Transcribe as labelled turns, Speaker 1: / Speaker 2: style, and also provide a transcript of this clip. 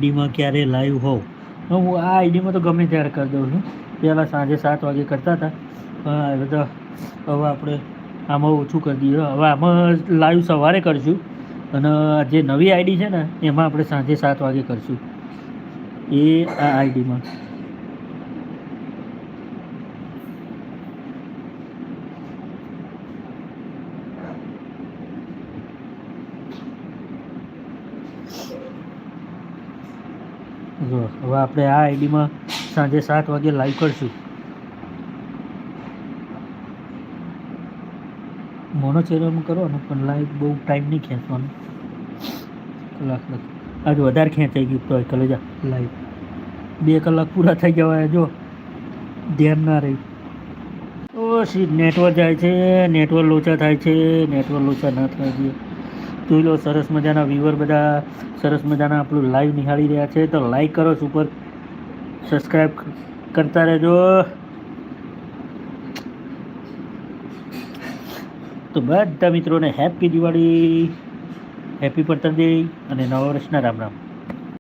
Speaker 1: આઈડીમાં ક્યારે લાઈવ હોવ હું આ આઈડીમાં તો ગમે ત્યારે કરી દઉં છું. પહેલાં સાંજે 7 વાગે કરતા હતા, પણ હવે તો આપણે આમાં ઓછું કરી દઈએ. હવે આમાં લાઈવ સવારે કરીશું, અને જે નવી આઈડી છે ને એમાં આપણે સાંજે 7 વાગે કરીશું એ આ આઈડીમાં. જો હવે આપણે આ આઈડીમાં સાંજે 7 વાગે લાઈવ કરશું. મોનો ચેનલમાં કરવાનું, પણ લાઈવ બહુ ટાઈમ નહીં ખેંચવાનું. કલાક આજે વધારે ખેંચાઈ ગયું તો કલેજા લાઈવ 2 કલાક પૂરા થઈ જવાય. જો ધ્યાન ના રહી. ઓ સીટ નેટવર્ક જાય છે, નેટવર્ક લોચા થાય છે. નેટવર્ક લોચા ના થાય છે. જોઈ લો, સરસ મજાના વ્યુઅર બધા સરસ મજાના આપણું લાઈવ નિહાળી રહ્યા છે. તો લાઈક કરો, સુપર સબસ્ક્રાઈબ કરતા રહેજો. તો બધા મિત્રોને હેપી દિવાળી, હેપી પતંગ ડે અને નવા વર્ષના રામ રામ.